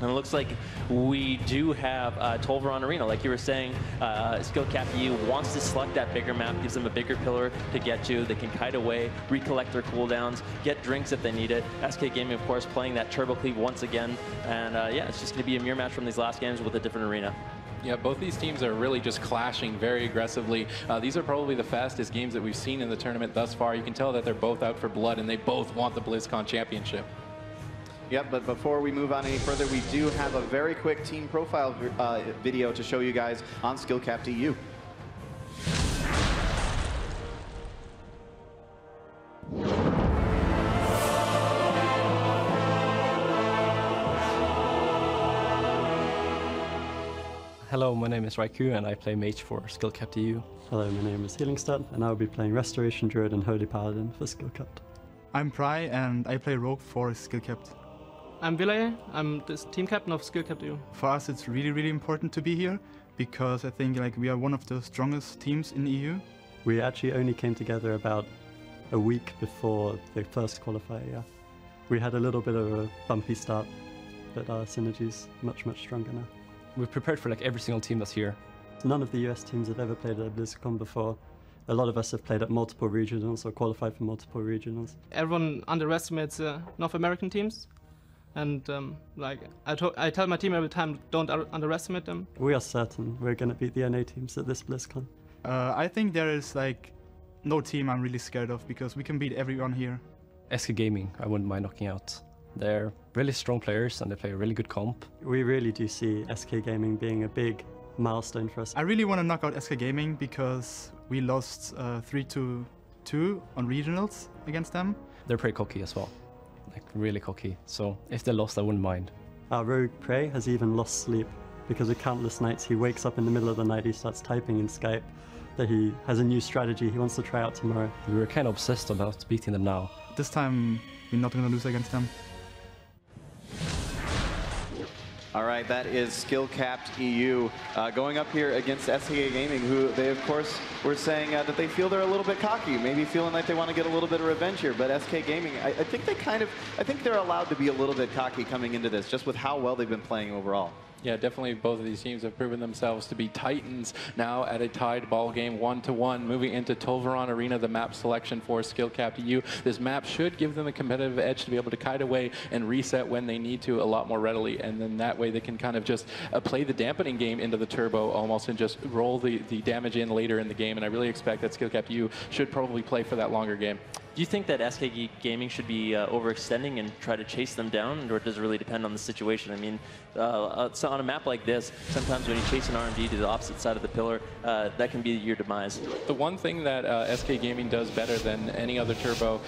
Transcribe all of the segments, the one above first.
And it looks like we do have Tolvaron Arena. Like you were saying, Skill Cap EU wants to select that bigger map, gives them a bigger pillar to get to. They can kite away, recollect their cooldowns, get drinks if they need it. SK Gaming, of course, playing that Turbo Cleave once again. And yeah, it's just going to be a mirror match from these last games with a different arena. Yeah, both these teams are really just clashing very aggressively. These are probably the fastest games that we've seen in the tournament thus far. You can tell that they're both out for blood, and they both want the BlizzCon championship. Yep, but before we move on any further, we do have a very quick team profile video to show you guys on SkillCapped EU. Hello, my name is Raikou and I play Mage for SkillCapped EU. Hello, my name is Healingstad and I will be playing Restoration Druid and Holy Paladin for SkillCapped. I'm Pry and I play Rogue for SkillCapped. I'm Vilay, I'm the team captain of SkillCapped EU. For us it's really important to be here because I think we are one of the strongest teams in EU. We actually only came together about a week before the first qualifier, yeah. We had a little bit of a bumpy start, but our synergy's much stronger now. We've prepared for every single team that's here. None of the US teams have ever played at BlizzCon before. A lot of us have played at multiple regionals or qualified for multiple regionals. Everyone underestimates North American teams. And I tell my team every time, don't underestimate them. We are certain we're going to beat the NA teams at this BlizzCon. I think there is no team I'm really scared of because we can beat everyone here. SK Gaming, I wouldn't mind knocking out. They're really strong players and they play a really good comp. We really do see SK Gaming being a big milestone for us. I really want to knock out SK Gaming because we lost 3-2 on regionals against them. They're pretty cocky as well. Really cocky, so if they lost I wouldn't mind. Our rogue Prey has even lost sleep because of countless nights he wakes up in the middle of the night, he starts typing in Skype that he has a new strategy he wants to try out tomorrow. We were kind of obsessed about beating them now. This time we're not going to lose against them. All right, that is SkillCapped EU going up here against SK Gaming, who they, of course, were saying that they feel they're a little bit cocky, maybe feeling like they want to get a little bit of revenge here. But SK Gaming, I think I think they're allowed to be a little bit cocky coming into this, just with how well they've been playing overall. Yeah, definitely both of these teams have proven themselves to be titans now at a tied ball game 1-1. Moving into Tolvaron Arena, the map selection for SkillCapped EU. This map should give them a competitive edge to be able to kite away and reset when they need to a lot more readily. And then that way they can kind of just play the dampening game into the turbo almost and just roll the damage in later in the game. And I really expect that SkillCapped EU should probably play for that longer game. Do you think that SK Gaming should be overextending and try to chase them down, or does it really depend on the situation? I mean, so on a map like this, sometimes when you chase an RMD to the opposite side of the pillar, that can be your demise. The one thing that SK Gaming does better than any other turbo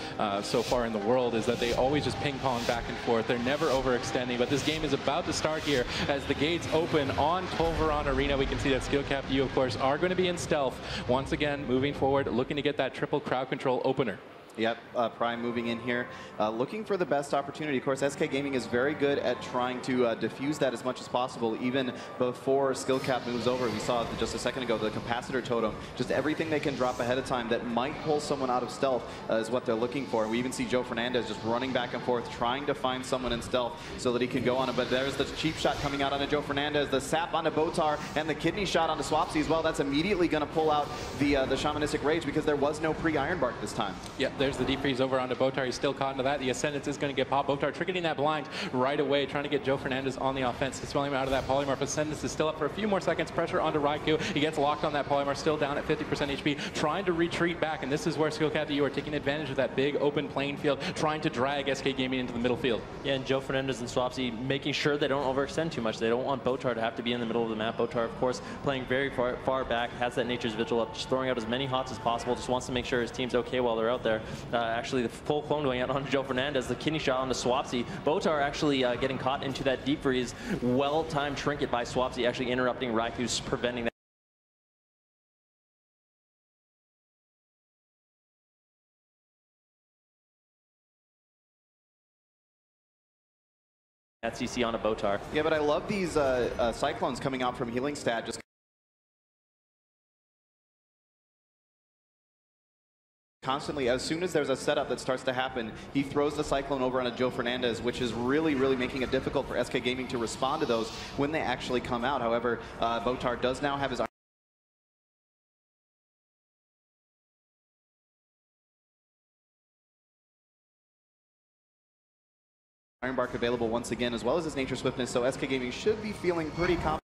so far in the world is that they always just ping pong back and forth. They're never overextending, but this game is about to start here as the gates open on Tolvaron Arena. We can see that SkillCapped EU, of course, are going to be in stealth. Once again, moving forward, looking to get that triple crowd control opener. Yep, Prime moving in here, looking for the best opportunity. Of course, SK Gaming is very good at trying to diffuse that as much as possible, even before SkillCapped moves over. We saw just a second ago the capacitor totem, just everything they can drop ahead of time that might pull someone out of stealth is what they're looking for. We even see Joe Fernandez just running back and forth, trying to find someone in stealth so that he can go on it. But there's the cheap shot coming out onto Joe Fernandez, the sap onto Botar, and the kidney shot onto Swapsy as well. That's immediately going to pull out the Shamanistic Rage because there was no pre-Ironbark this time. Yep, there's the deep freeze over onto Botar. He's still caught into that. The Ascendance is going to get popped. Botar tricketing that blind right away, trying to get Joe Fernandez on the offense. Spelling him out of that polymorph. Ascendance is still up for a few more seconds. Pressure onto Raikou. He gets locked on that polymorph, still down at 50% HP, trying to retreat back. And this is where SkillCapped EU are taking advantage of that big open playing field, trying to drag SK Gaming into the middle field. Yeah, and Joe Fernandez and Swapsy making sure they don't overextend too much. They don't want Botar to have to be in the middle of the map. Botar, of course, playing very far back, has that Nature's Vigil up, just throwing out as many hots as possible, just wants to make sure his team's okay while they're out there. Actually, the full clone going out on Joe Fernandez, the kidney shot onto Swapsy. Botar actually getting caught into that deep freeze. Well-timed trinket by Swapsy, actually interrupting Raikou's, preventing that CC on a Botar. Yeah, but I love these Cyclones coming out from Healingstad, just constantly, as soon as there's a setup that starts to happen, he throws the Cyclone over on a Joe Fernandez, which is really, really making it difficult for SK Gaming to respond to those when they actually come out. However, Botar does now have his Ironbark available once again, as well as his Nature Swiftness, so SK Gaming should be feeling pretty confident.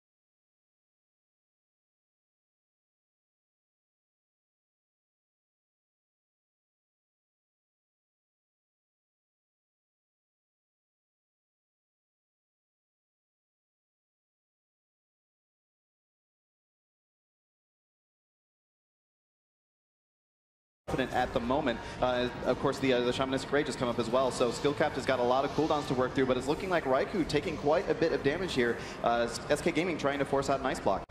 At the moment. Of course, the Shamanistic Rage has come up as well, so Skillcapped has got a lot of cooldowns to work through, but it's looking like Raikou taking quite a bit of damage here. SK Gaming trying to force out an Ice Block.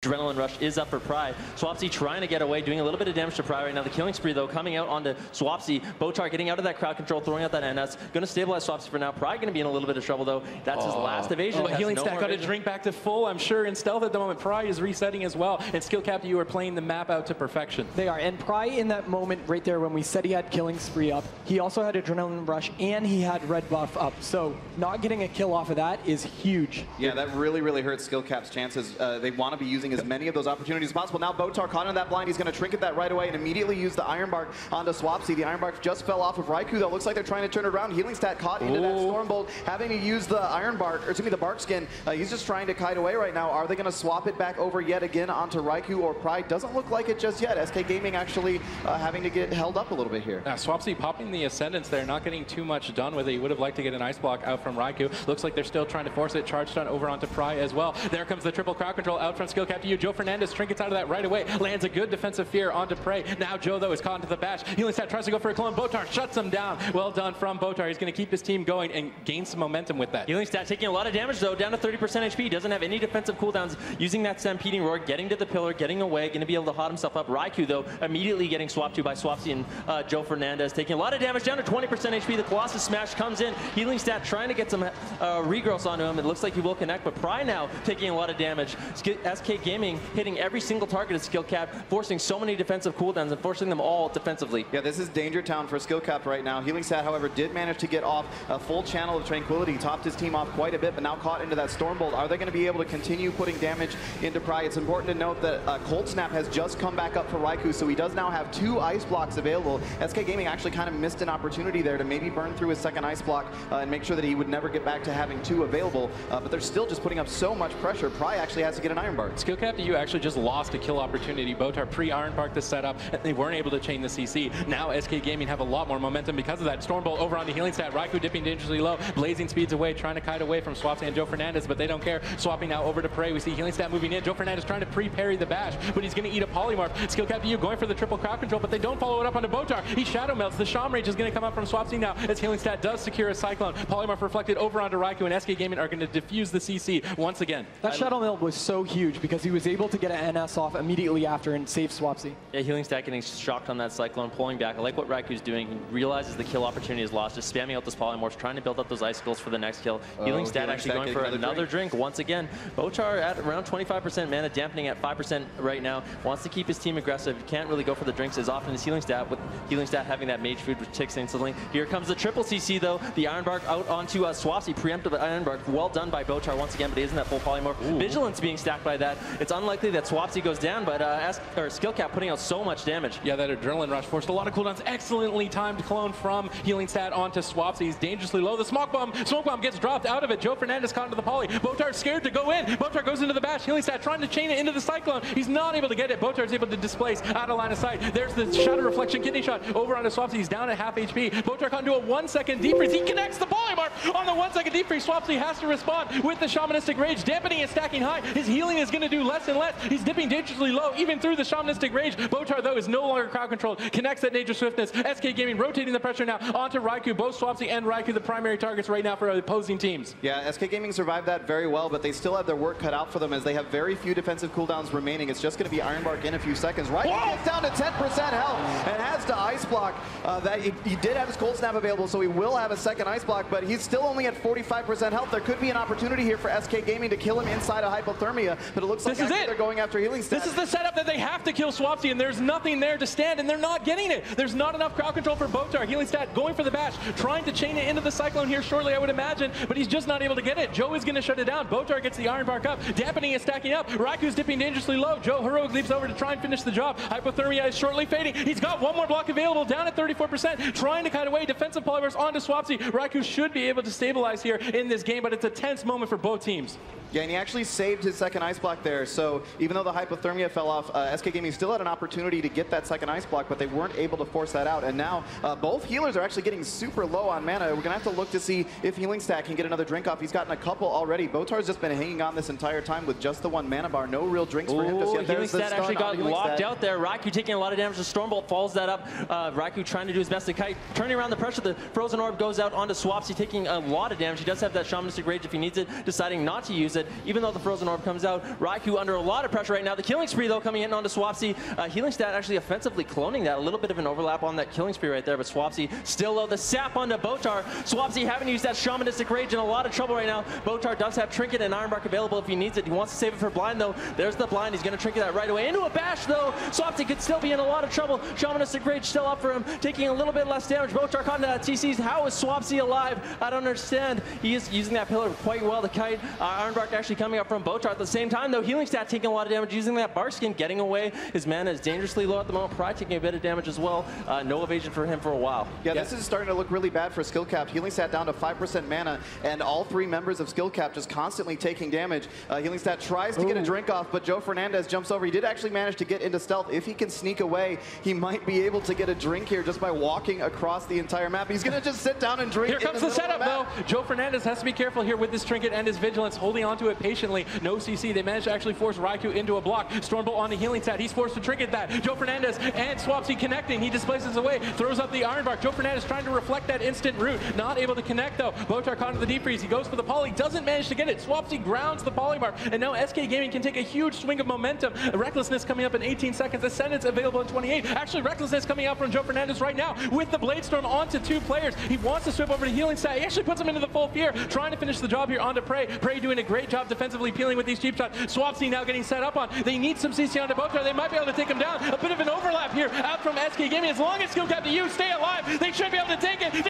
Adrenaline Rush is up for Pry. Swapsy trying to get away, doing a little bit of damage to Pry right now. The killing spree, though, coming out onto Swapsy. Botar getting out of that crowd control, throwing out that NS. Going to stabilize Swapsy for now. Pry going to be in a little bit of trouble, though. That's his last evasion. But Healing Stack got to drink back to full, I'm sure, in Stealth at the moment. Pry is resetting as well. And Skillcapped, you are playing the map out to perfection. They are. And Pry, in that moment right there, when we said he had killing spree up, he also had Adrenaline Rush and he had red buff up. So not getting a kill off of that is huge. Yeah, that really, really hurts Skillcapped's chances. They want to be using as many of those opportunities as possible. Now Botar caught in that blind. He's going to trinket that right away and immediately use the Ironbark onto Swapsy. The Ironbark just fell off of Raikou, though. Looks like they're trying to turn it around. Healing Stat caught into that Stormbolt, having to use the Ironbark, or excuse me, the Bark Skin. He's just trying to kite away right now. Are they going to swap it back over yet again onto Raikou or Pride? Doesn't look like it just yet. SK Gaming actually having to get held up a little bit here. Swapsy popping the Ascendance there, not getting too much done with it. He would have liked to get an Ice Block out from Raikou. Looks like they're still trying to force it. Charge stun over onto Pry as well. There comes the triple crowd control out from Skillcapped to you. Joe Fernandez trinkets out of that right away. Lands a good defensive fear onto Prey. Now Joe, though, is caught into the bash. Healing Stat tries to go for a clone. Botar shuts him down. Well done from Botar. He's going to keep his team going and gain some momentum with that. Healing Stat taking a lot of damage, though, down to 30% HP. Doesn't have any defensive cooldowns. Using that Stampeding Roar, getting to the pillar, getting away, going to be able to hot himself up. Raikou, though, immediately getting swapped to by Swapsy and Joe Fernandez, taking a lot of damage, down to 20% HP. The Colossus Smash comes in. Healing Stat trying to get some regrowths onto him. It looks like he will connect, but Pry now taking a lot of damage. SK Gaming hitting every single target of Skillcapped, forcing so many defensive cooldowns and forcing them all defensively. Yeah, this is Danger Town for Skillcapped right now. Healing Stat, however, did manage to get off a full channel of Tranquility. He topped his team off quite a bit, but now caught into that Stormbolt. Are they going to be able to continue putting damage into Pry? It's important to note that Cold Snap has just come back up for Raikou, so he does now have 2 Ice Blocks available. SK Gaming actually kind of missed an opportunity there to maybe burn through his second Ice Block and make sure that he would never get back to having 2 available, but they're still just putting up so much pressure. Pry actually has to get an Ironbark. Skillcapped, you actually just lost a kill opportunity. Botar pre-Ironbark the setup, and they weren't able to chain the CC. Now SK Gaming have a lot more momentum because of that. Stormbolt over on the Healing Stat. Raikou dipping dangerously low. Blazing speeds away, trying to kite away from Swapsy and Joe Fernandez, but they don't care. Swapping now over to Prey. We see Healing Stat moving in. Joe Fernandez trying to pre-parry the bash, but he's going to eat a Polymorph. Skillcapped you going for the triple crowd control, but they don't follow it up onto Botar. He Shadow Melts. The Sham Rage is going to come up from Swapsy now as Healing Stat does secure a Cyclone. Polymorph reflected over onto Raikou, and SK Gaming are going to defuse the CC once again. That Shadow Melt was so huge because he was able to get an NS off immediately after and save Swapsy. Yeah, Healing Stat getting shocked on that Cyclone, pulling back. I like what Raikou's doing. He realizes the kill opportunity is lost, just spamming out those Polymorphs, trying to build up those Icicles for the next kill. Healing Stat actually going for another drink once again. Botar at around 25% mana, dampening at 5% right now. Wants to keep his team aggressive. Can't really go for the drinks as often as Healing Stat, with Healing Stat having that Mage Food, which ticks instantly. Here comes the triple CC, though. The Ironbark out onto Swapsy. Preemptive Ironbark. Well done by Botar once again, but he isn't that full Polymorph. Vigilance being stacked by that. It's unlikely that Swapsy goes down, but Skillcapped putting out so much damage. Yeah, that Adrenaline Rush forced a lot of cooldowns. Excellently timed clone from Healing Stat onto Swapsy. He's dangerously low. The Smoke Bomb gets dropped out of it. Joe Fernandez caught into the poly. Botar scared to go in. Botar goes into the bash. Healing Stat trying to chain it into the Cyclone. He's not able to get it. Botar is able to displace out of line of sight. There's the Shadow Reflection Kidney Shot over onto Swapsy. He's down at half HP. Botar can't do a 1-second deep freeze. He connects the Polymorph on the 1-second deep freeze. Swapsy has to respond with the Shamanistic Rage, dampening and stacking high. His healing is going to do less and less. He's dipping dangerously low, even through the Shamanistic Rage. Botar, though, is no longer crowd controlled. Connects that Nature Swiftness. SK Gaming rotating the pressure now onto Raikou. Both Swapsy and Raikou the primary targets right now for opposing teams. Yeah, SK Gaming survived that very well, but they still have their work cut out for them as they have very few defensive cooldowns remaining. It's just going to be Ironbark in a few seconds. Raikou gets down to 10% health and has to Ice Block. That he did have his Cold Snap available, so he will have a second Ice Block, but he's still only at 45% health. There could be an opportunity here for SK Gaming to kill him inside of Hypothermia, but it looks like they're going after Healing Stat. This is the setup that they have to kill Swapsy, and there's nothing there to stand, and they're not getting it. There's not enough crowd control for Botar. Healing Stat going for the bash, trying to chain it into the Cyclone here shortly, I would imagine, but he's just not able to get it. Joe is going to shut it down. Botar gets the Ironbark up. Dampening is stacking up. Raikou's dipping dangerously low. Joe heroic leaps over to try and finish the job. Hypothermia is shortly fading. He's got one more block available, down at 34%, trying to cut away. Defensive Polyverse onto Swapsy. Raikou should be able to stabilize here in this game, but it's a tense moment for both teams. Yeah, and he actually saved his second Ice Block there, so even though the Hypothermia fell off, SK Gaming still had an opportunity to get that second Ice Block, but they weren't able to force that out, and now both healers are actually getting super low on mana. We're going to have to look to see if Healing Stat can get another drink off. He's gotten a couple already. Botar's just been hanging on this entire time with just the one mana bar. No real drinks for him just yet. Healing Stat actually got locked out there. Raikou taking a lot of damage. The Stormbolt follows that up. Raikou trying to do his best to kite. Turning around the pressure, the Frozen Orb goes out onto Swapsy, taking a lot of damage. He does have that Shamanistic Rage if he needs it, deciding not to use it, even though the Frozen Orb comes out. Raikou under a lot of pressure right now. The Killing Spree, though, coming in onto Swapsy. Healing Stat actually offensively cloning that. A little bit of an overlap on that Killing Spree right there, but Swapsy still low. The sap onto Botar. Swapsy having used that Shamanistic Rage, in a lot of trouble right now. Botar does have Trinket and Ironbark available if he needs it. He wants to save it for Blind, though. There's the Blind. He's going to Trinket that right away. Into a bash, though. Swapsy could still be in a lot of trouble. Shamanistic Rage still up for him, taking a little bit less damage. Botar caught into that TCs. How is Swapsy alive? I don't understand. He is using that pillar quite well to kite. Ironbark actually coming up from Botar at the same time, though. Healing Stat taking a lot of damage, using that Bark Skin, getting away. His mana is dangerously low at the moment. Pride taking a bit of damage as well. No evasion for him for a while. Yeah, this is starting to look really bad for Skill Cap. Healing Stat down to 5% mana, and all three members of Skill Cap just constantly taking damage. Healing Stat tries to get a drink off, but Joe Fernandez jumps over. He did actually manage to get into stealth. If he can sneak away, he might be able to get a drink here just by walking across the entire map. He's going to just sit down and drink. Here comes the setup, though. Joe Fernandez has to be careful here with this Trinket and his Vigilance, holding onto it patiently. No CC. They managed to actually force Raikou into a block. Stormbolt on the Healing Stat. He's forced to Trinket that. Joe Fernandez and Swapsy connecting. He displaces away, throws up the Ironbark. Joe Fernandez trying to reflect that instant root. Not able to connect, though. Botar caught into the deep freeze. He goes for the poly. Doesn't manage to get it. Swapsy grounds the polybar. And now SK Gaming can take a huge swing of momentum. Recklessness coming up in 18 seconds. Ascendance available in 28. Actually, Recklessness coming out from Joe Fernandez right now with the Blade Storm onto two players. He wants to swip over to Healing Stat. He actually puts him into the full fear, trying to finish the job here onto Prey. Prey doing a great job defensively peeling with these cheap shots. Swapsy now getting set up on. They need some CC onto Botar. They might be able to take him down. A bit of an overlap here out from SK Gaming. As long as Skill Cap to you stay alive, they should be able to take it.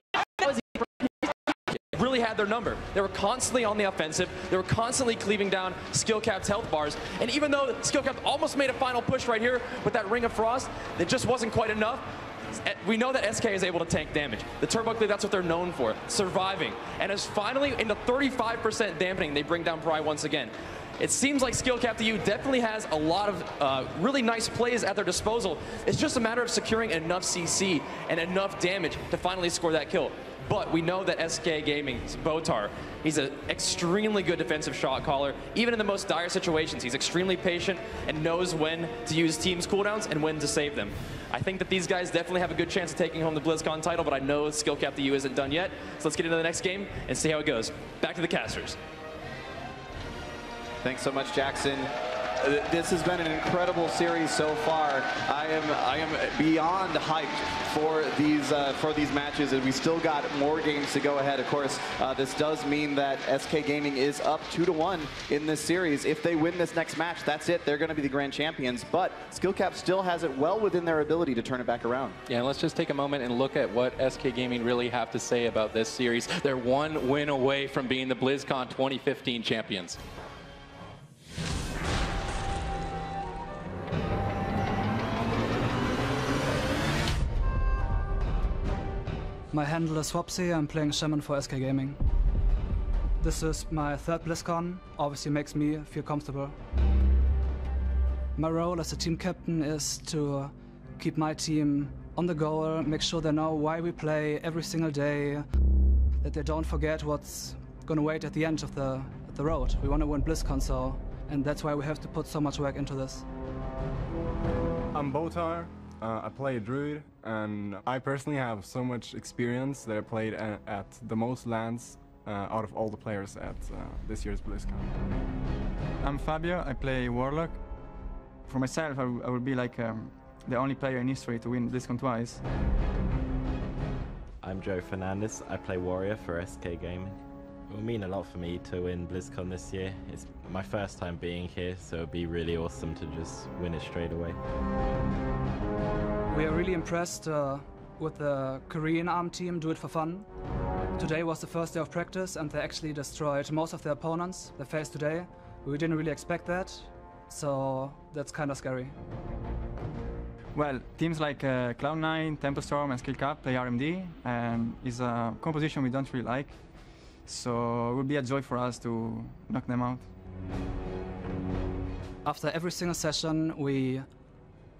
Really had their number. They were constantly on the offensive. They were constantly cleaving down Skill Cap's health bars. And even though Skill Cap almost made a final push right here with that Ring of Frost, it just wasn't quite enough. We know that SK is able to tank damage. The Turbo Cleave, that's what they're known for, surviving. And as finally, into 35% dampening, they bring down Pry once again. It seems like Skill Cap to you definitely has a lot of really nice plays at their disposal. It's just a matter of securing enough CC and enough damage to finally score that kill. But we know that SK Gaming's Botar, he's an extremely good defensive shot caller. Even in the most dire situations, he's extremely patient and knows when to use team's cooldowns and when to save them. I think that these guys definitely have a good chance of taking home the BlizzCon title, but I know Skill Cap to you isn't done yet. So let's get into the next game and see how it goes. Back to the casters. Thanks so much, Jackson. This has been an incredible series so far. I am beyond hyped for these matches, and we still got more games to go ahead. Of course, this does mean that SK Gaming is up 2-1 in this series. If they win this next match, that's it. They're going to be the grand champions. But Skill Cap still has it well within their ability to turn it back around. Yeah, and let's just take a moment and look at what SK Gaming really have to say about this series. They're one win away from being the BlizzCon 2015 champions. My handle is Swapsy, I'm playing Shaman for SK Gaming. This is my third BlizzCon, obviously makes me feel comfortable. My role as a team captain is to keep my team on the goal, make sure they know why we play every single day, that they don't forget what's gonna wait at the end of the road. We want to win BlizzCon, so and that's why we have to put so much work into this. I'm Botar. I play Druid, and I personally have so much experience that I played at the most lands out of all the players at this year's BlizzCon. I'm Fabio. I play Warlock. For myself, I will be like the only player in history to win BlizzCon twice. I'm Joe Fernandez. I play Warrior for SK Gaming. It will mean a lot for me to win BlizzCon this year. It's my first time being here, so it'll be really awesome to just win it straight away. We are really impressed with the Korean ARM team Do It For Fun. Today was the first day of practice and they actually destroyed most of their opponents they faced today. We didn't really expect that, so that's kind of scary. Well, teams like Cloud9, Tempostorm and Skillcap play RMD, and it's a composition we don't really like. So it will be a joy for us to knock them out. After every single session, we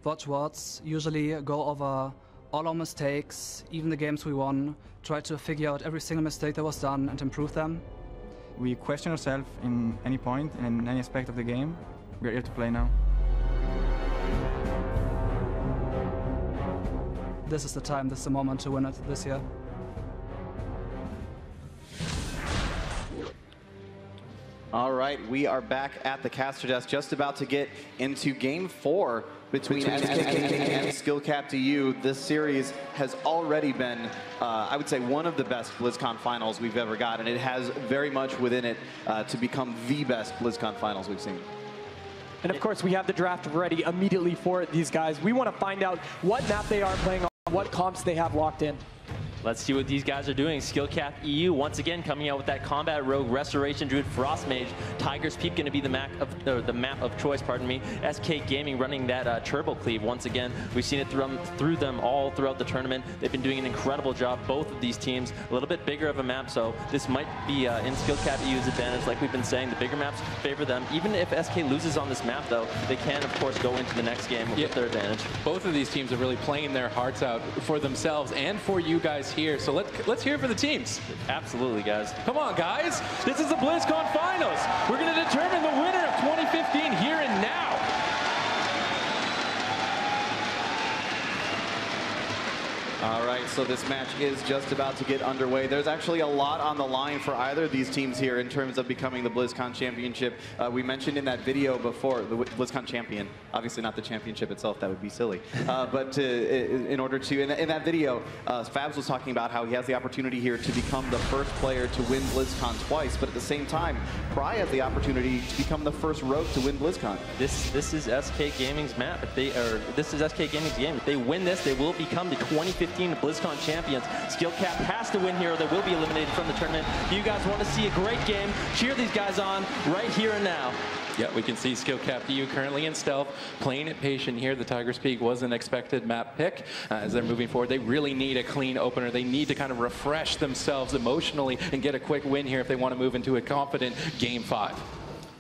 watch VODs, usually go over all our mistakes, even the games we won, try to figure out every single mistake that was done and improve them. We question ourselves in any point and in any aspect of the game. We are here to play now. This is the time, this is the moment to win it this year. All right, we are back at the caster desk, just about to get into Game 4 between SK and Skillcap DU. This series has already been, I would say, one of the best BlizzCon finals we've ever got, and it has very much within it to become the best BlizzCon finals we've seen. And of course, we have the draft ready immediately for these guys. We want to find out what map they are playing on, what comps they have locked in. Let's see what these guys are doing. Skillcap EU once again coming out with that Combat Rogue, Restoration Druid, Frost Mage. Tiger's Peak going to be the map of choice. Pardon me. SK Gaming running that Turbo Cleave once again. We've seen it through them all throughout the tournament. They've been doing an incredible job. Both of these teams a little bit bigger of a map, so this might be in Skillcap EU's advantage. Like we've been saying, the bigger maps favor them. Even if SK loses on this map, though, they can of course go into the next game with their advantage. Both of these teams are really playing their hearts out for themselves and for you guys here. So let's hear it for the teams. Absolutely, guys. Come on, guys. This is the BlizzCon Finals. We're going to determine the winner of 2015 here and now. All right, so this match is just about to get underway. There's actually a lot on the line for either of these teams here in terms of becoming the BlizzCon Championship. We mentioned in that video before, the BlizzCon Champion. Obviously not the championship itself, that would be silly. But in order to, in that video, Fabs was talking about how he has the opportunity here to become the first player to win BlizzCon twice, but at the same time, Pry has the opportunity to become the first rogue to win BlizzCon. This is SK Gaming's map. This is SK Gaming's game. If they win this, they will become the 2015 BlizzCon champions. Skillcap has to win here or they will be eliminated from the tournament. If you guys want to see a great game, cheer these guys on right here and now. Yeah, we can see Skillcap DU currently in stealth, playing it patient here. The Tiger's Peak was an expected map pick. As they're moving forward, they really need a clean opener. They need to kind of refresh themselves emotionally and get a quick win here if they want to move into a confident Game 5.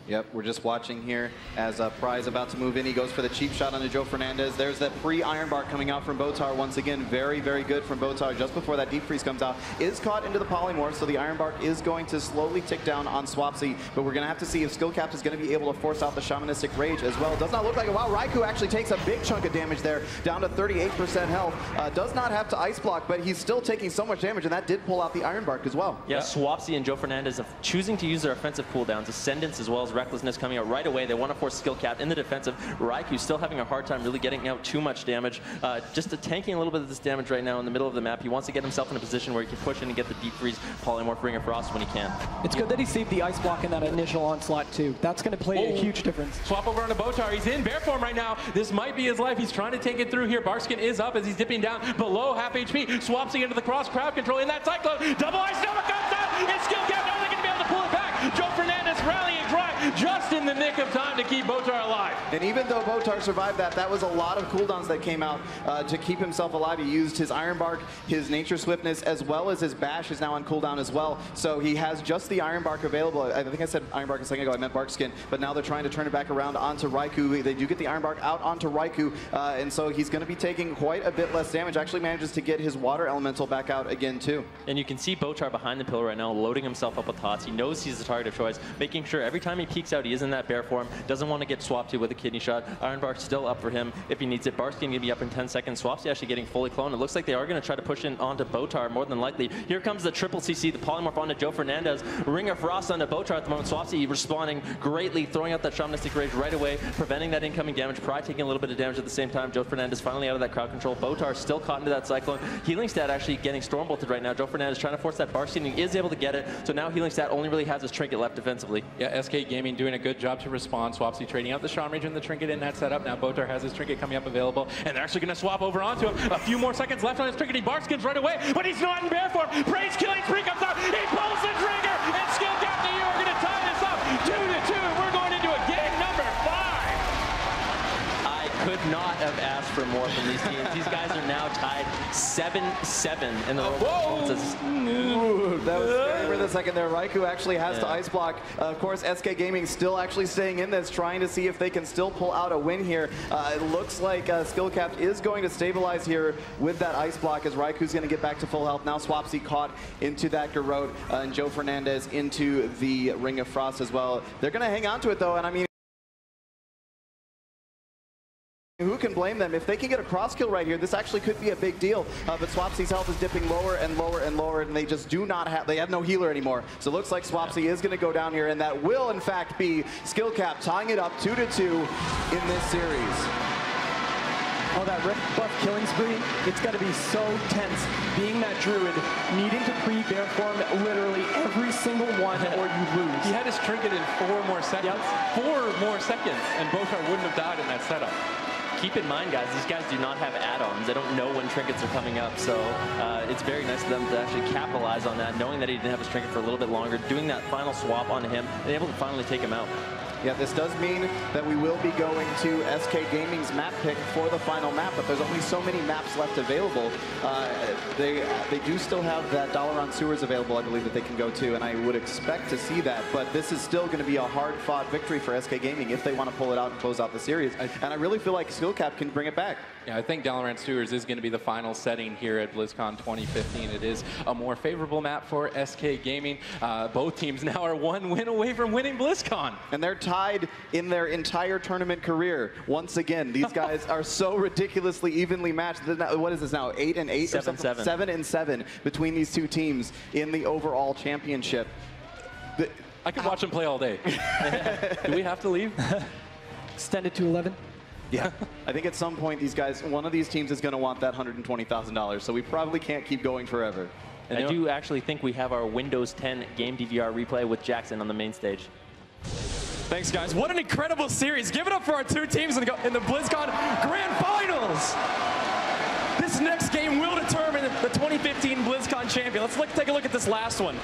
Yep, we're just watching here as Pry is about to move in. He goes for the cheap shot onto Joe Fernandez. There's that pre-Iron Bark coming out from Botar once again. Very, very good from Botar just before that Deep Freeze comes out. Is caught into the Polymorph, so the Iron Bark is going to slowly tick down on Swapsy, but we're going to have to see if Skillcap is going to be able to force out the Shamanistic Rage as well. It does not look like it. Wow, Raikou actually takes a big chunk of damage there, down to 38% health. Does not have to Ice Block, but he's still taking so much damage, and that did pull out the Iron Bark as well. Yeah, Swapsy and Joe Fernandez choosing to use their offensive cooldowns, Ascendance as well as Recklessness coming out right away. They want to force Skillcap in the defensive. Raikou still having a hard time really getting out too much damage. Just tanking a little bit of this damage right now in the middle of the map. He wants to get himself in a position where he can push in and get the Deep Freeze, Polymorph, Ring of Frost when he can. It's good that he saved the Ice Block in that initial onslaught too. That's going to play a huge difference. Swap over onto Botar. He's in bear form right now. This might be his life. He's trying to take it through here. Barkskin is up as he's dipping down below half HP. Swapsy into the cross crowd control in that Cyclone. Double Ice Nova comes out. It's Skillcap now going to be able to pull it back. Joe Fernandez rallying cry just in the nick of time to keep Botar alive. And even though Botar survived that was a lot of cooldowns that came out to keep himself alive. He used his Iron Bark, his Nature Swiftness, as well as his Bash is now on cooldown as well. So he has just the Iron Bark available. I think I said Iron Bark a second ago, I meant Barkskin, but now they're trying to turn it back around onto Raikou. They do get the Iron Bark out onto Raikou, and so he's going to be taking quite a bit less damage. Actually manages to get his Water Elemental back out again too. And you can see Botar behind the pillar right now, loading himself up with HOTS. He knows he's the target of choice, making sure every time he peeks peeks out. He is in that bear form. Doesn't want to get swapped to with a kidney shot. Ironbark's still up for him if he needs it. Bark's going to be up in 10 seconds. Swapsy actually getting fully cloned. It looks like they are going to try to push in onto Botar more than likely. Here comes the triple CC, the polymorph onto Joe Fernandez. Ring of Frost onto Botar at the moment. Swapsy responding greatly, throwing out that Shamanistic Rage right away, preventing that incoming damage. Pride taking a little bit of damage at the same time. Joe Fernandez finally out of that crowd control. Botar still caught into that Cyclone. Healing Stat actually getting storm bolted right now. Joe Fernandez trying to force that Bark He is able to get it. So now Healing Stat only really has his trinket left defensively. Yeah, SK Gaming doing a good job to respond. Swapsy trading out the Shaman Rage and the trinket in that setup. Now Botar has his trinket coming up available, and they're actually going to swap over onto him. A few more seconds left on his trinket. He Barkskins right away, but he's not in bear form. Praise Killing Spree comes out. He pulls the trigger, and Skillcap to you are going to tie this up 2-2. We're going into a game number 5. I could not have asked for more from these teams. These guys are now tied 7-7 in the world performances. Ooh, that was scary for the second there. Raikou actually has to ice block. Of course, SK Gaming still actually staying in this, trying to see if they can still pull out a win here. It looks like Skillcap is going to stabilize here with that ice block as Raikou's going to get back to full health. Now Swapsy caught into that Garrote and Joe Fernandez into the Ring of Frost as well. They're going to hang on to it though, and I mean, who can blame them? If they can get a cross kill right here, this actually could be a big deal. But Swapsy's health is dipping lower and lower and lower, and they just do not have, they have no healer anymore. So it looks like Swapsy is going to go down here, and that will in fact be Skillcap tying it up 2-2 in this series. Oh, that red buff killing spree, it's got to be so tense. Being that Druid, needing to pre-bear form literally every single one or you lose. He had his trinket in 4 more seconds. Yep. 4 more seconds, and Botar wouldn't have died in that setup. Keep in mind, guys, these guys do not have add-ons. They don't know when trinkets are coming up, so it's very nice of them to actually capitalize on that, knowing that he didn't have his trinket for a little bit longer, doing that final swap onto him, and able to finally take him out. Yeah, this does mean that we will be going to SK Gaming's map pick for the final map, but there's only so many maps left available. They do still have that Dalaran Sewers available, I believe, that they can go to, and I would expect to see that, but this is still going to be a hard-fought victory for SK Gaming if they want to pull it out and close out the series, and I really feel like Skillcap can bring it back. Yeah, I think Dalaran Sewers is going to be the final setting here at BlizzCon 2015. It is a more favorable map for SK Gaming. Both teams now are 1 win away from winning BlizzCon. And they're tied in their entire tournament career. Once again, these guys are so ridiculously evenly matched. What is this now, 8-8 or something? 7-7 between these two teams in the overall championship. I could watch them play all day. Do we have to leave? Extend it to 11. Yeah, I think at some point these guys, one of these teams is going to want that $120,000, so we probably can't keep going forever. And I do actually think we have our Windows 10 game DVR replay with Jackson on the main stage. Thanks, guys. What an incredible series. Give it up for our 2 teams in the BlizzCon Grand Finals. This next game will determine the 2015 BlizzCon champion. Let's take a look at this last one.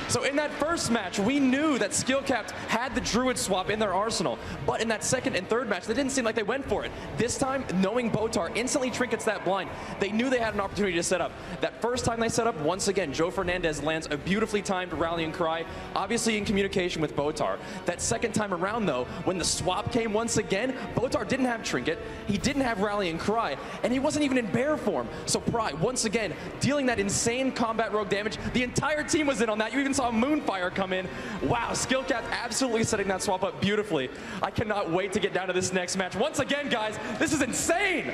So in that first match, we knew that Skillcap had the Druid swap in their arsenal. But in that second and third match, they didn't seem like they went for it. This time, knowing Botar instantly trinkets that blind, they knew they had an opportunity to set up. That first time they set up, once again, Joe Fernandez lands a beautifully timed rallying cry, obviously in communication with Botar. That second time around, though, when the swap came once again, Botar didn't have trinket, he didn't have rallying cry, and he wasn't even in bear form. So Pride, once again, dealing that insane combat rogue damage. The entire team was in on that. You even saw Moonfire come in. Wow, Skillcap absolutely setting that swap up beautifully. I cannot wait to get down to this next match. Once again, guys, this is insane.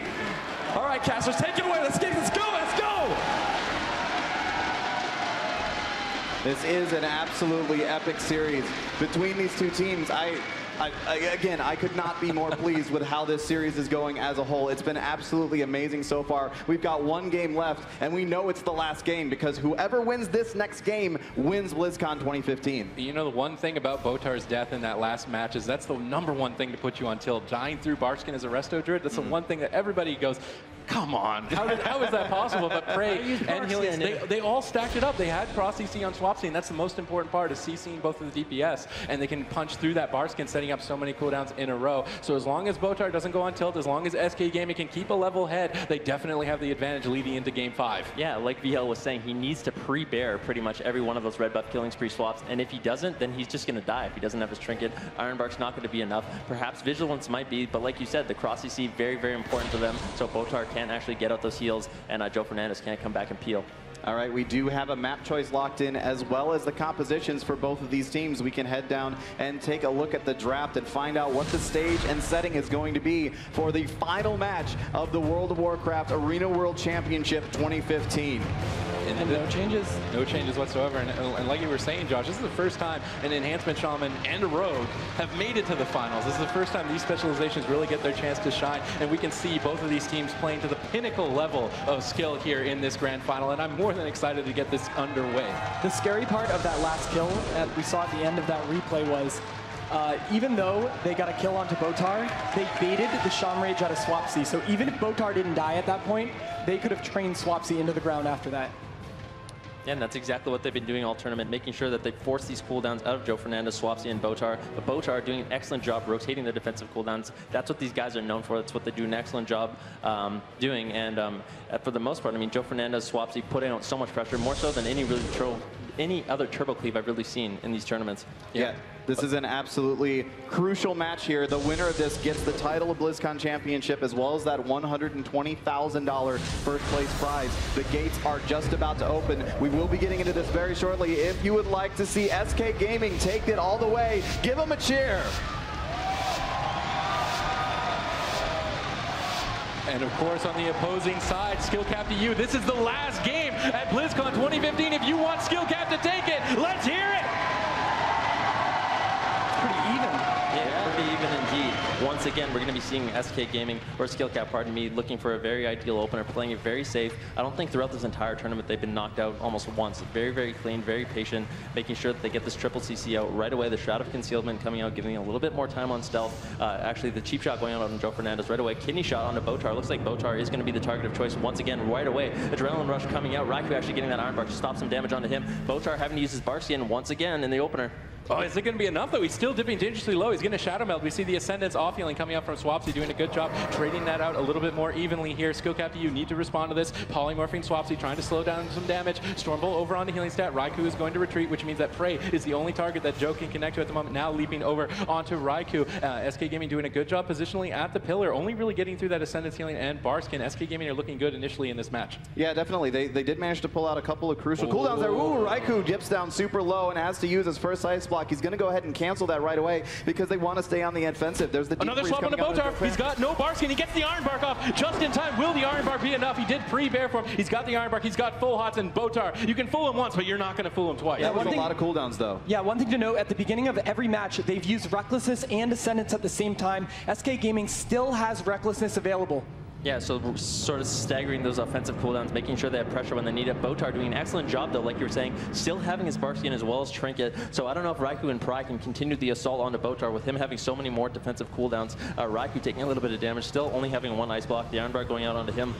All right, casters, take it away. Let's go, let's go. This is an absolutely epic series between these two teams. Again, I could not be more pleased with how this series is going as a whole. It's been absolutely amazing so far. We've got 1 game left, and we know it's the last game because whoever wins this next game wins BlizzCon 2015. You know, the one thing about Botar's death in that last match is that's the #1 thing to put you on tilt. Dying through Barskin as a Resto Druid, that's the one thing that everybody goes, come on, how is that possible? But Prey and Healing, they all stacked it up. They had cross CC on Swapsy, and that's the most important part, is CCing both of the DPS, and they can punch through that Barskin, setting up so many cooldowns in a row. So as long as Botar doesn't go on tilt, as long as SK Gaming can keep a level head, they definitely have the advantage leading into Game 5. Yeah, like VL was saying, he needs to pre-bear pretty much every one of those red buff killing spree swaps, and if he doesn't, then he's just going to die. If he doesn't have his trinket, Ironbark's not going to be enough. Perhaps Vigilance might be, but like you said, the cross CC, very, very important to them, so Botar can't actually get out those heals, and Joe Fernandez can't come back and peel. All right, we do have a map choice locked in as well as the compositions for both of these teams. We can head down and take a look at the draft and find out what the stage and setting is going to be for the final match of the World of Warcraft Arena World Championship 2015. And no changes. No changes whatsoever. And like you were saying, Josh, this is the first time an Enhancement Shaman and a Rogue have made it to the finals. This is the first time these specializations really get their chance to shine. And we can see both of these teams playing to the pinnacle level of skill here in this grand final. And I'm more than excited to get this underway. The scary part of that last kill that we saw at the end of that replay was even though they got a kill onto Botar, they baited the Shaman Rage out of Swapsy. So even if Botar didn't die at that point, they could have trained Swapsy into the ground after that. Yeah, and that's exactly what they've been doing all tournament, making sure that they force these cooldowns out of Joe Fernandez, Swapsy, and Botar. But Botar doing an excellent job rotating their defensive cooldowns. That's what these guys are known for. That's what they do an excellent job doing. And for the most part, I mean, Joe Fernandez, Swapsy putting out so much pressure, more so than any other turbo cleave I've really seen in these tournaments. Yeah, this is an absolutely crucial match here. The winner of this gets the title of BlizzCon Championship as well as that $120,000 first place prize. The gates are just about to open. We will be getting into this very shortly. If you would like to see SK Gaming take it all the way, give them a cheer. And of course, on the opposing side, SkillCap to you. This is the last game at BlizzCon 2015. If you want SkillCap to take it, let's hear it. Pretty even. Yeah, pretty even indeed. Once again, we're going to be seeing SK Gaming, or SkillCap, pardon me, looking for a very ideal opener, playing it very safe. I don't think throughout this entire tournament they've been knocked out almost once. Very, very clean, very patient, making sure that they get this triple CC out right away. The Shroud of Concealment coming out, giving a little bit more time on stealth. Actually, the cheap shot going out on Joe Fernandez right away. Kidney shot onto Botar. Looks like Botar is going to be the target of choice once again right away. Adrenaline Rush coming out. Raikou actually getting that Iron Bark to stop some damage onto him. Botar having to use his Bark Skin once again in the opener. Oh, is it going to be enough, though? He's still dipping dangerously low. He's going to Shadow Meld. We see the Ascendance off healing coming up from Swapsy, doing a good job trading that out a little bit more evenly here. SkillCap, you need to respond to this. Polymorphing Swapsy, trying to slow down some damage. Stormbolt over on the healing stat. Raikou is going to retreat, which means that Prey is the only target that Joe can connect to at the moment. Now leaping over onto Raikou. SK Gaming doing a good job positionally at the pillar, only really getting through that Ascendance healing and Barskin. SK Gaming are looking good initially in this match. Yeah, definitely. They did manage to pull out a couple of crucial cooldowns there. Ooh, Raikou dips down super low and has to use his first ice block. He's going to go ahead and cancel that right away because they want to stay on the offensive. There's the another swap on the Botar. He's got no Barskin. He gets the Iron Bark off just in time. Will the Iron Bark be enough? He did pre-bear form. He's got the Iron Bark. He's got full hots and Botar. You can fool him once, but you're not going to fool him twice. Yeah, that was a lot of cooldowns, though. Yeah, one thing to note, at the beginning of every match, they've used Recklessness and Ascendance at the same time. SK Gaming still has Recklessness available. Yeah, so sort of staggering those offensive cooldowns, making sure they have pressure when they need it. Botar doing an excellent job, though, like you were saying, still having his Bark Skin as well as Trinket. So I don't know if Raikou and Pry can continue the assault onto Botar with him having so many more defensive cooldowns. Raikou taking a little bit of damage, still only having one Ice Block. The Iron Bark going out onto him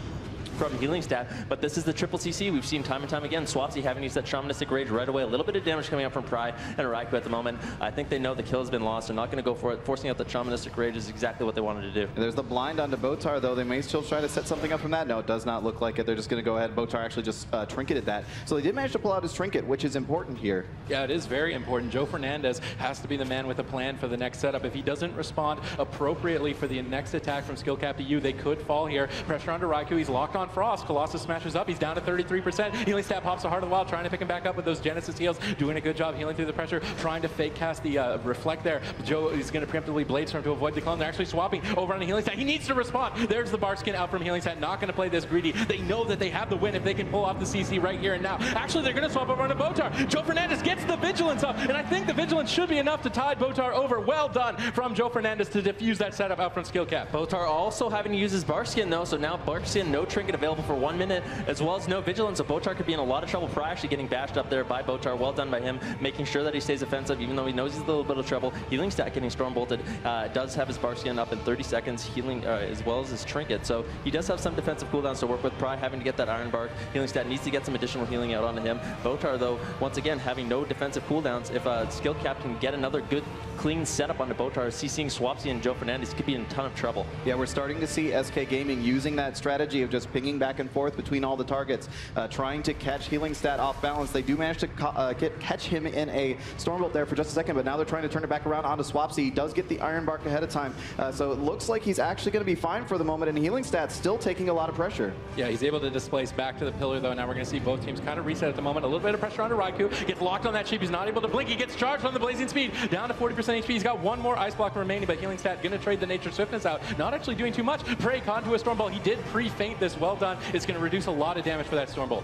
from healing stat, but this is the triple CC we've seen time and time again. Swapsy having used that Shamanistic Rage right away. A little bit of damage coming up from Pry and Raikou at the moment. I think they know the kill has been lost. They're not going to go for it. Forcing out the Shamanistic Rage is exactly what they wanted to do. And there's the blind onto Botar, though. They may still try to set something up from that. No, it does not look like it. They're just going to go ahead. Botar actually just trinketed that. So they did manage to pull out his Trinket, which is important here. Yeah, it is very important. Joe Fernandez has to be the man with a plan for the next setup. If he doesn't respond appropriately for the next attack from SkillCap to you, they could fall here. Pressure onto Raikou. He's locked on Frost. Colossus smashes up. He's down to 33%. Healing stat pops to Heart of the Wild, trying to pick him back up with those Genesis heals. Doing a good job healing through the pressure, trying to fake cast the Reflect there. Joe is going to preemptively Blade Storm to avoid the clone. They're actually swapping over on the healing stat. He needs to respond. There's the Barskin out from healing stat. Not going to play this greedy. They know that they have the win if they can pull off the CC right here and now. Actually, they're going to swap over onto Botar. Joe Fernandez gets the Vigilance up, and I think the Vigilance should be enough to tide Botar over. Well done from Joe Fernandez to defuse that setup out from SkillCap. Botar also having to use his Barskin, though, so now Barskin, no Trinket available for 1 minute, as well as no Vigilance, so Botar could be in a lot of trouble. Pry actually getting bashed up there by Botar. Well done by him, making sure that he stays offensive, even though he knows he's in a little bit of trouble. Healing stat getting Storm Bolted. Does have his Barskin up in 30 seconds, healing as well as his Trinket. So he does have some defensive cooldowns to work with. Pry having to get that Iron Bark. Healing stat needs to get some additional healing out onto him. Botar, though, once again, having no defensive cooldowns. If SkillCap can get another good, clean setup onto Botar, CCing Swapsy and Joe Fernandez, could be in a ton of trouble. Yeah, we're starting to see SK Gaming using that strategy of just picking swinging back and forth between all the targets, trying to catch Healing Stat off balance. They do manage to catch him in a Stormbolt there for just a second, but now they're trying to turn it back around onto Swapsy. He does get the Iron Bark ahead of time, so it looks like he's actually going to be fine for the moment, and Healing Stat's still taking a lot of pressure. Yeah, he's able to displace back to the pillar, though. Now we're going to see both teams kind of reset at the moment. A little bit of pressure onto Raikou. Gets locked on that sheep. He's not able to blink. He gets charged on the Blazing Speed. Down to 40% HP. He's got one more Ice Block remaining, but Healing Stat going to trade the Nature Swiftness out. Not actually doing too much. Prey caught into a Stormbolt. He did pre-feint this. Well done. It's going to reduce a lot of damage for that Stormbolt.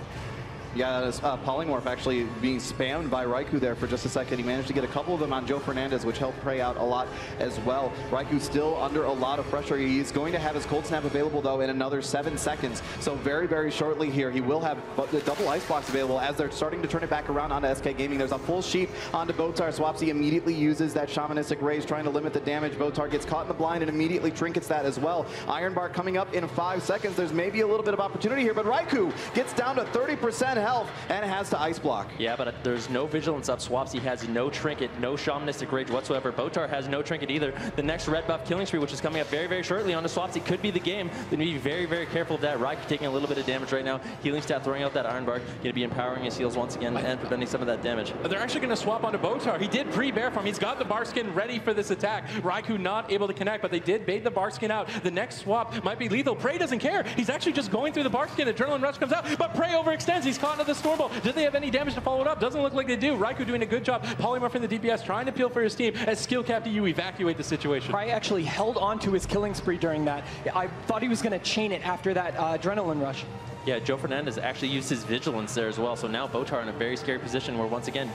Yeah, that is Polymorph actually being spammed by Raikou there for just a second. He managed to get a couple of them on Joe Fernandez, which helped Prey out a lot as well. Raikou still under a lot of pressure. He's going to have his Cold Snap available, though, in another 7 seconds. So very, very shortly here, he will have the double Ice Blocks available as they're starting to turn it back around onto SK Gaming. There's a full sheep onto Botar. Swapsy immediately uses that Shamanistic Rage, trying to limit the damage. Botar gets caught in the blind and immediately trinkets that as well. Iron Bark coming up in 5 seconds. There's maybe a little bit of opportunity here, but Raikou gets down to 30% health and has to Ice Block. Yeah, but there's no Vigilance up. Swapsy has no Trinket, no Shamanistic Rage whatsoever. Botar has no Trinket either. The next red buff, Killing Spree, which is coming up very, very shortly onto Swapsy, could be the game. They need to be very, very careful of that. Raikou taking a little bit of damage right now. Healing Stat throwing out that Iron Bark, going to be empowering his heals once again and preventing some of that damage. They're actually going to swap onto Botar. He did pre-bear farm. He's got the Bark Skin ready for this attack. Raikou not able to connect, but they did bait the Bark Skin out. The next swap might be lethal. Prey doesn't care. He's actually just going through the Bark Skin. Adrenaline Rush comes out, but Prey overextends. He's caught into the Stormbolt. Did they have any damage to follow it up? Doesn't look like they do. Raikou doing a good job. Polymorphing the DPS, trying to peel for his team as Skill Cap to you evacuate the situation. Prey actually held on to his killing spree during that. I thought he was going to chain it after that Adrenaline Rush. Yeah, Joe Fernandez actually used his Vigilance there as well, so now Botar in a very scary position where, once again,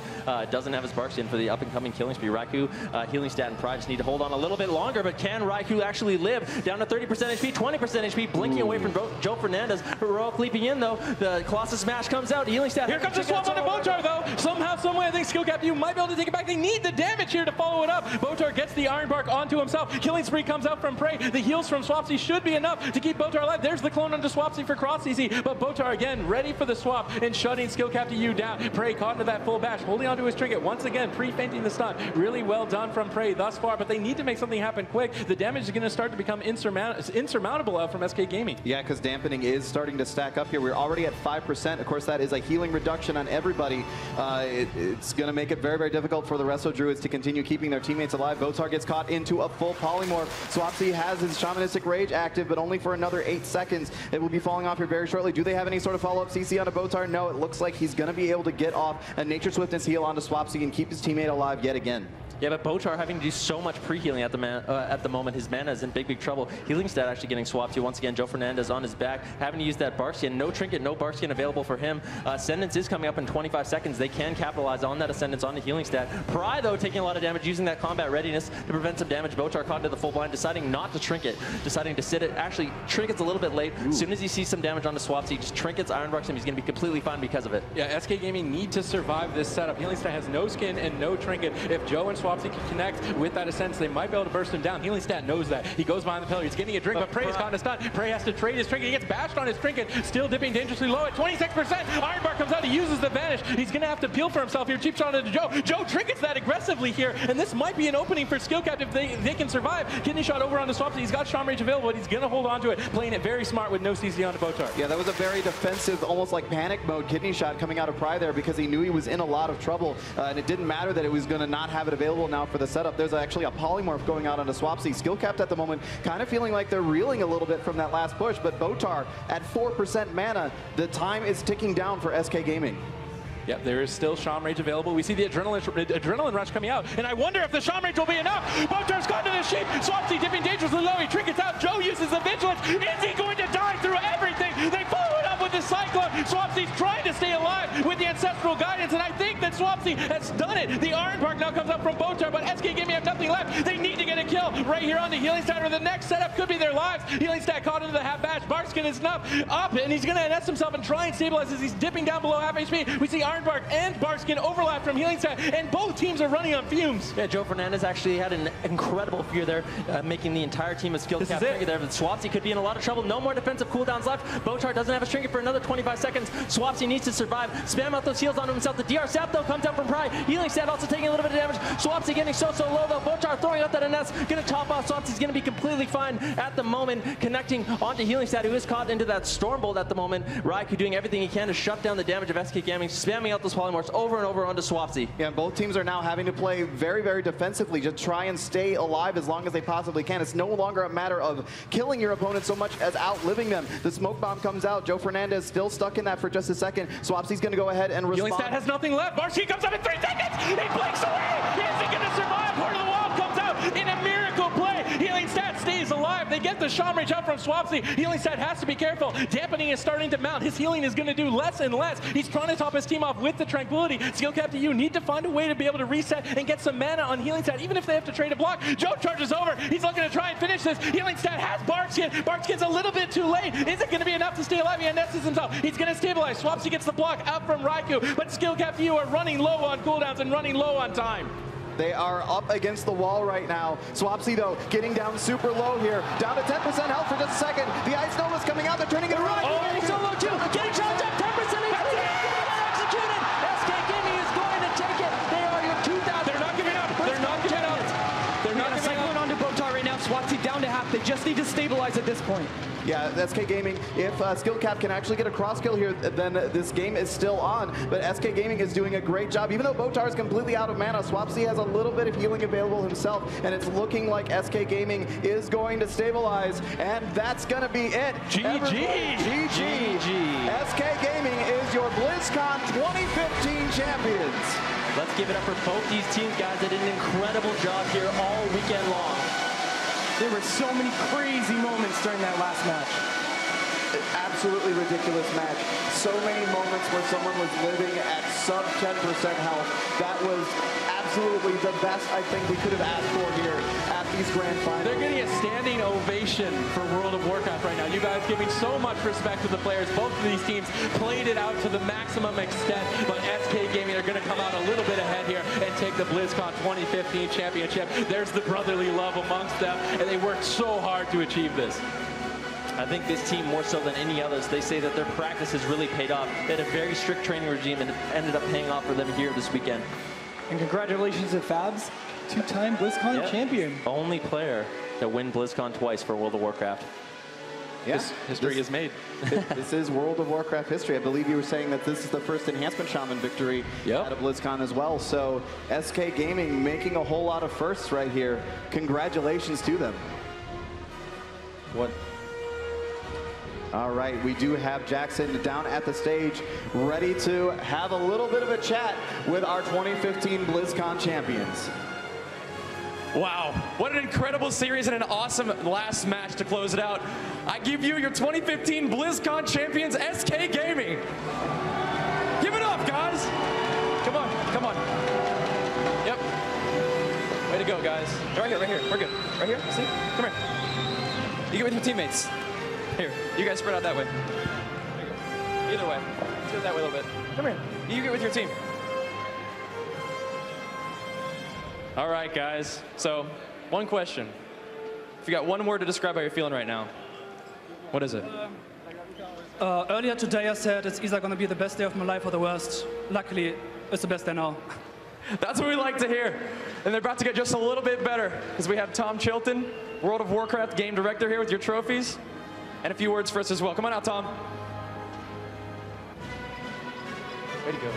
doesn't have his Barks in for the up-and-coming Killing Spree. Raikou, Healing Stat, and Pride just need to hold on a little bit longer, but can Raikou actually live? Down to 30% HP, 20% HP, blinking away from Joe Fernandez. Heroic leaping in, though. The Colossus Smash comes out. Healing Stat. Here comes the swap onto Botar, though. Somehow, someway, I think Skill Cap, you might be able to take it back. They need the damage here to follow it up. Botar gets the Iron Bark onto himself. Killing Spree comes out from Prey. The heals from Swapsy should be enough to keep Botar alive. There's the clone onto Swapsy for Cross CC, but Botar again ready for the swap and shutting Skill Cap to you down. Prey caught into that full bash, holding onto his trinket once again, pre-fainting the stun. Really well done from Prey thus far, but they need to make something happen quick. The damage is going to start to become insurmountable from SK Gaming. Yeah, because dampening is starting to stack up here. We're already at 5%. Of course, that is a healing reduction on everybody. It's going to make it very, very difficult for the Resto Druids to continue keeping their teammates alive. Botar gets caught into a full Polymorph. Swapsy has his Shamanistic Rage active, but only for another 8 seconds. It will be falling off here very shortly. Do they have any sort of follow-up CC onto Botar? No, it looks like he's going to be able to get off a Nature Swiftness heal onto Swapsy and keep his teammate alive yet again. Yeah, but Botar having to do so much pre-healing at the moment. His mana is in big, big trouble. Healing Stat actually getting swapped to once again. Joe Fernandez on his back, having to use that Bark Skin. No Trinket, no Bark Skin available for him. Ascendance is coming up in 25 seconds. They can capitalize on that Ascendance on the Healing Stat. Pry, though, taking a lot of damage, using that combat readiness to prevent some damage. Botar caught into the full blind, deciding not to Trinket, deciding to sit it. Actually, Trinket's a little bit late. As soon as he sees some damage onto Swapsy, he just Trinkets, Iron Barks him. He's going to be completely fine because of it. Yeah, SK Gaming need to survive this setup. Healing Stat has no skin and no Trinket. If Joe and Swapsy can connect with that Ascendance, they might be able to burst him down. Healing Stat knows that. He goes behind the pillar. He's getting a drink, but Prey is caught in a stun. Prey has to trade his Trinket. He gets bashed on his Trinket, still dipping dangerously low at 26%. Iron Bark comes out. He uses the Vanish. He's going to have to peel for himself here. Cheap shot into Joe. Joe Trinkets that aggressively here, and this might be an opening for Skill Cap if they can survive. Kidney shot over onto Swapsy. He's got Charm Rage available, but he's going to hold on to it, playing it very smart with no CC onto Botar. Yeah, that was a very defensive, almost like panic mode Kidney shot coming out of Pry there because he knew he was in a lot of trouble, and it didn't matter that it was going to not have it available now for the setup. There's actually a Polymorph going out onto Swapsy. Skill Capped at the moment, kind of feeling like they're reeling a little bit from that last push, but Botar at 4% mana, the time is ticking down for SK Gaming. Yep, there is still Shaman Rage available. We see the Adrenaline Rush coming out, and I wonder if the Shaman Rage will be enough. Botar's gone to the sheep. Swapsy dipping dangerously low. He trinkets out. Joe uses the Vigilance. Is he going to die through everything? They follow it up with the Cyclone. Swapsy's trying to stay alive with the Ancestral Guidance, and I think that Swapsy has done it. The Iron Bark now comes up from Botar, but SK Gaming have nothing left. They need to get a kill right here on the Healing Stat, or the next setup could be their lives. Healing Stat caught into the half bash. Barkskin is up, and he's going to NS himself and try and stabilize as he's dipping down below half HP. We see Iron Bark and Barkskin overlap from Healing Stat, and both teams are running on fumes. Yeah, Joe Fernandez actually had an incredible fear there, making the entire team a skill cap trinket there. But Swapsy could be in a lot of trouble. No more defensive cooldowns left. Botar doesn't have a trinket for another 25 seconds. Swapsy needs to survive. Spam out those heals onto himself. The DR Sap, though, comes out from Pry. Healing Stat also taking a little bit of damage. Swapsy getting so low though. Botar throwing out that NS. Going to top off. Swapsy's going to be completely fine at the moment. Connecting onto Healing Stat, who is caught into that Stormbolt at the moment. Raikou doing everything he can to shut down the damage of SK Gaming, spamming out those polymorphs over and over onto Swapsy. Yeah, both teams are now having to play very, very defensively to try and stay alive as long as they possibly can. It's no longer a matter of killing your opponent so much as outliving them. The smoke bomb comes out. Joe Fernandez still stuck in that for just a second. Swapsy's going to go ahead and respond. Healing Stat has nothing left. Barshi comes up in 3 seconds. He blinks away. Is he going to survive? Part of the wall comes out in a miracle play. Healing Stat stays alive. They get the Shaman Rage out from Swapsy. Healing Stat has to be careful. Dampening is starting to mount. His healing is going to do less and less. He's trying to top his team off with the Tranquility. Skill Cap to you need to find a way to be able to reset and get some mana on Healing Stat, even if they have to trade a block. Joe charges over. He's looking to try and finish this. Healing Stat has Barkskin. Barkskin's a little bit too late. Is it going to be enough to stay alive? He nesses himself. He's going to stabilize. Swapsy gets the block out from Raikou, but Skill Cap to you are running low on cooldowns and running low on time. They are up against the wall right now. Swapsy, though, getting down super low here. Down to 10% health for just a second. The Ice Nova's coming out. They're turning it around. Oh, solo too. Getting charged up 10% executed. SK Gaming is going to take it. They are your 2,000. They're not giving up. They're not giving up. They're not giving up. Onto Botar right now. Swapsy down to half. They just need to stabilize at this point. Yeah, SK Gaming, if Skill Cap can actually get a cross kill here, then this game is still on. But SK Gaming is doing a great job. Even though Botar is completely out of mana, Swapsy has a little bit of healing available himself, and it's looking like SK Gaming is going to stabilize, and that's going to be it. GG! GG! SK Gaming is your BlizzCon 2015 champions. Let's give it up for both these teams, guys. They did an incredible job here all weekend long. There were so many crazy moments during that last match. Absolutely ridiculous match. So many moments where someone was living at sub 10% health. That was absolutely the best I think we could have asked for here at these grand finals. They're getting a standing ovation for World of Warcraft right now. You guys giving so much respect to the players. Both of these teams played it out to the maximum extent, but SK Gaming are going to come out a little bit ahead here and take the BlizzCon 2015 championship. There's the brotherly love amongst them, and they worked so hard to achieve this. I think this team, more so than any others, they say that their practice has really paid off. They had a very strict training regime, and it ended up paying off for them here this weekend. And congratulations to Fabs, 2-time BlizzCon champion. Only player to win BlizzCon twice for World of Warcraft. Yeah, history is made. This is World of Warcraft history. I believe you were saying that this is the first Enhancement Shaman victory at a BlizzCon as well. So SK Gaming making a whole lot of firsts right here. Congratulations to them. What? All right, we do have Jackson down at the stage, ready to have a little bit of a chat with our 2015 BlizzCon champions. Wow, what an incredible series and an awesome last match to close it out. I give you your 2015 BlizzCon champions, SK Gaming. Give it up, guys. Come on, come on. Yep. Way to go, guys. Right here, right here. We're good. Right here, see? Come here. You get with your teammates. Here, you guys spread out that way. There you go. Either way. Let's go that way a little bit. Come here. You get with your team. All right, guys. So, one question. If you got one word to describe how you're feeling right now, what is it? Earlier today I said it's either going to be the best day of my life or the worst. Luckily, it's the best day now. That's what we like to hear. And they're about to get just a little bit better because we have Tom Chilton, World of Warcraft game director here with your trophies. And a few words for us as well. Come on out, Tom. Way to go.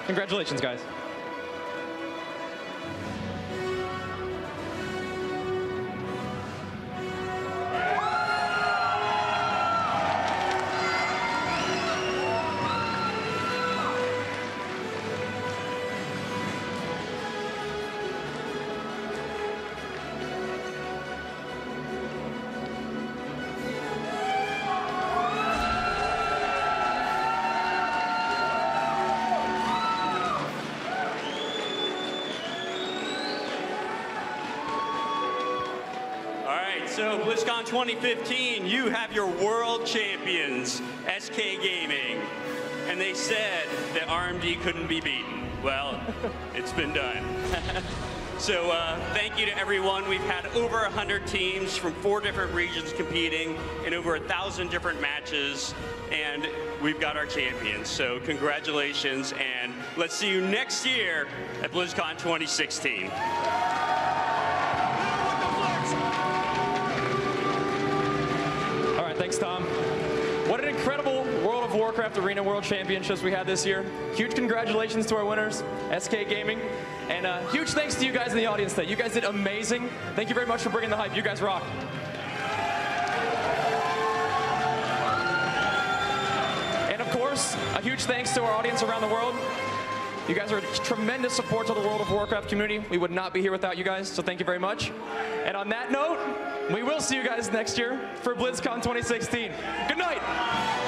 Congratulations, guys. So BlizzCon 2015, you have your world champions, SK Gaming. And they said that RMD couldn't be beaten. Well, it's been done. So thank you to everyone. We've had over 100 teams from 4 different regions competing in over 1,000 different matches, and we've got our champions. So congratulations, and let's see you next year at BlizzCon 2016. All right, thanks, Tom. What an incredible World of Warcraft Arena World Championships we had this year. Huge congratulations to our winners, SK Gaming. And huge thanks to you guys in the audience today. You guys did amazing. Thank you very much for bringing the hype. You guys rock. And of course, a huge thanks to our audience around the world. You guys are tremendous support to the World of Warcraft community. We would not be here without you guys, so thank you very much. And on that note, we will see you guys next year for BlizzCon 2016. Good night.